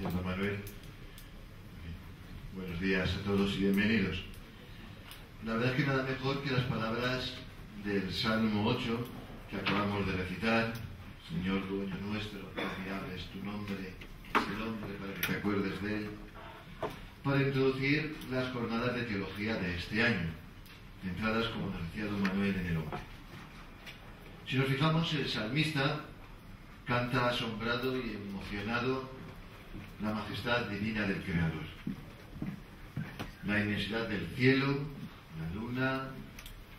Gracias, don Manuel. Buenos días a todos y bienvenidos. La verdad es que nada mejor que las palabras del Salmo 8 que acabamos de recitar. Señor dueño nuestro, admirable es tu nombre, es el hombre para que te acuerdes de él, para introducir las jornadas de teología de este año, centradas, como nos decía don Manuel, en el hombre. Si nos fijamos, el salmista canta asombrado y emocionado la majestad divina del Creador. La inmensidad del cielo, la luna,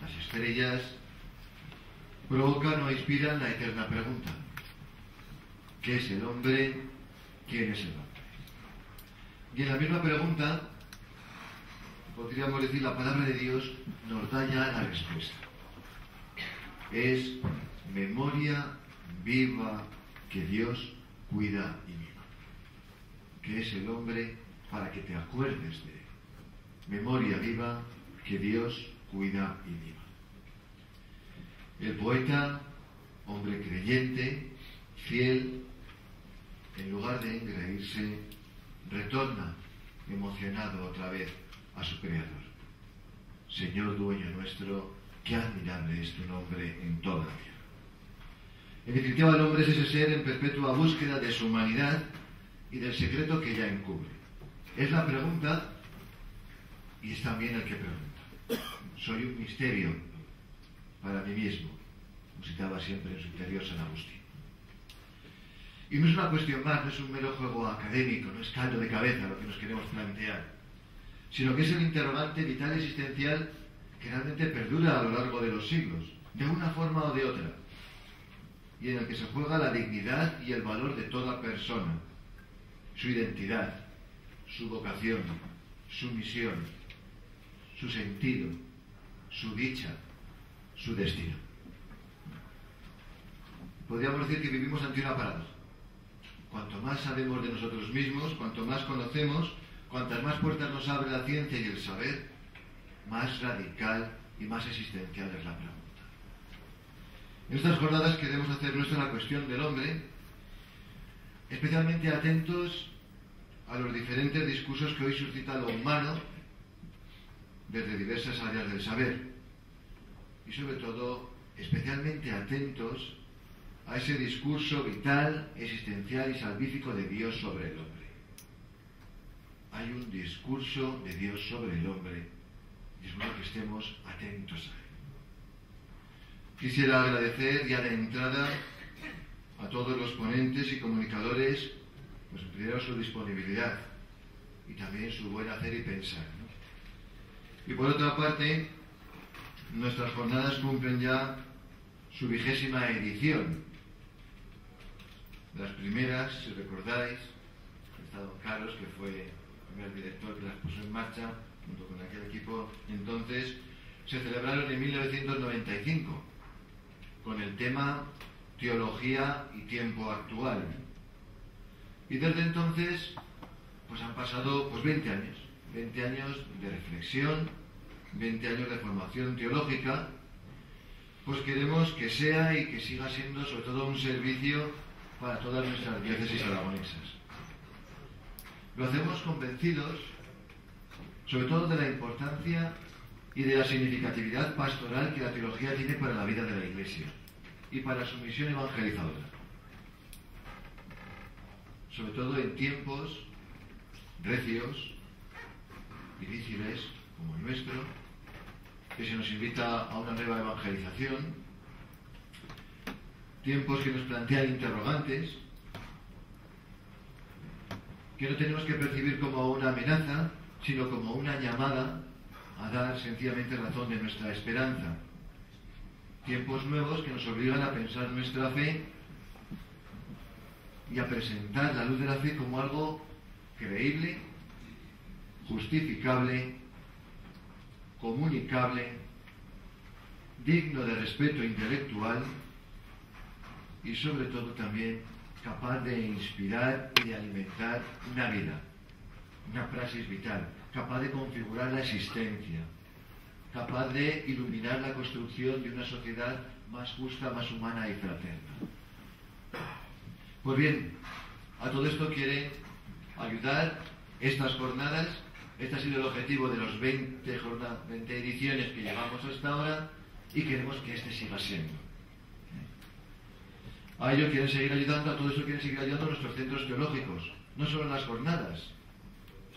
las estrellas, provocan o inspiran la eterna pregunta: ¿qué es el hombre? ¿Quién es el hombre? Y en la misma pregunta, podríamos decir, la palabra de Dios nos da ya la respuesta. Es memoria viva que Dios cuida y mima. ¿Qué es el hombre? Para que te acuerdes de él. Memoria viva que Dios cuida y mima. El poeta, hombre creyente, fiel, en lugar de engreírse, retorna emocionado otra vez a su Creador. Señor dueño nuestro, qué admirable es tu nombre en toda la tierra. En definitiva, el hombre es ese ser en perpetua búsqueda de su humanidad y del secreto que ella encubre. Es la pregunta y es también el que pregunta. Soy un misterio para mí mismo, musitaba siempre en su interior San Agustín. Y no es una cuestión más, no es un mero juego académico, no es caldo de cabeza lo que nos queremos plantear, sino que es el interrogante vital y existencial que realmente perdura a lo largo de los siglos, de una forma o de otra, y en el que se juega la dignidad y el valor de toda persona, su identidad, su vocación, su misión, su sentido, su dicha, su destino. Podríamos decir que vivimos ante una paradoja. Cuanto más sabemos de nosotros mismos, cuanto más conocemos, cuantas más puertas nos abre la ciencia y el saber, más radical y más existencial es la pregunta. En estas jornadas queremos hacer nuestra la cuestión del hombre, especialmente atentos a los diferentes discursos que hoy suscita lo humano desde diversas áreas del saber, y sobre todo especialmente atentos a ese discurso vital, existencial y salvífico de Dios sobre el hombre. Hay un discurso de Dios sobre el hombre y es bueno que estemos atentos a él. Quisiera agradecer ya de entrada a todos los ponentes y comunicadores, pues primero su disponibilidad y también su buen hacer y pensar, ¿no? Y por otra parte, nuestras jornadas cumplen ya su 20ª edición. Las primeras, si recordáis, está don Carlos, que fue el primer director que las puso en marcha, junto con aquel equipo entonces, se celebraron en 1995, con el tema Teología y Tiempo Actual. Y desde entonces, pues han pasado 20 años de reflexión, 20 años de formación teológica. Pues queremos que sea y que siga siendo sobre todo un servicio para todas nuestras diócesis aragonesas. Lo hacemos convencidos sobre todo de la importancia y de la significatividad pastoral que la teología tiene para la vida de la Iglesia y para su misión evangelizadora. Sobre todo en tiempos recios, difíciles, como el nuestro, que se nos invita a una nueva evangelización, tiempos que nos plantean interrogantes, que no tenemos que percibir como una amenaza, sino como una llamada a dar sencillamente razón de nuestra esperanza. Tiempos nuevos que nos obligan a pensar nuestra fe y a presentar la luz de la fe como algo creíble, justificable, comunicable, digno de respeto intelectual y sobre todo también capaz de inspirar y de alimentar una vida, una praxis vital, capaz de configurar la existencia, capaz de iluminar la construcción de una sociedad más justa, más humana y fraterna. Pues bien, a todo esto quiere ayudar estas jornadas. Este ha sido el objetivo de los 20 ediciones que llevamos hasta ahora y queremos que este siga siendo. A ello quieren seguir ayudando, a todo eso quieren seguir ayudando a nuestros centros teológicos, no solo en las jornadas,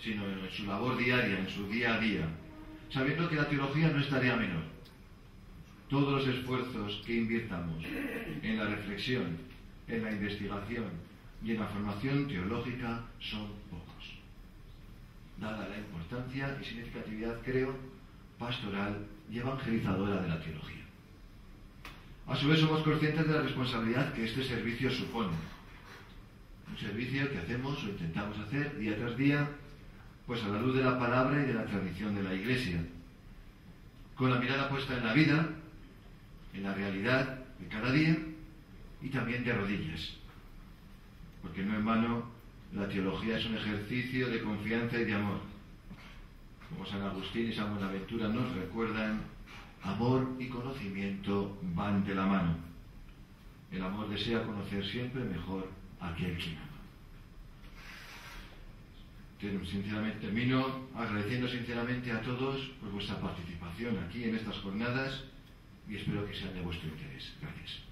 sino en su labor diaria, en su día a día, sabiendo que la teología no es tarea menor. Todos los esfuerzos que invirtamos en la reflexión, en la investigación y en la formación teológica son pocos, dada la importancia y significatividad, creo, pastoral y evangelizadora de la teología. A su vez somos conscientes de la responsabilidad que este servicio supone. Un servicio que hacemos o intentamos hacer día tras día, pues a la luz de la palabra y de la tradición de la Iglesia, con la mirada puesta en la vida, en la realidad de cada día y también de rodillas. Porque no en vano la teología es un ejercicio de confianza y de amor. Como San Agustín y San Buenaventura nos recuerdan, amor y conocimiento van de la mano. El amor desea conocer siempre mejor a aquel que ama. Termino agradeciendo sinceramente a todos por vuestra participación aquí en estas jornadas y espero que sean de vuestro interés. Gracias.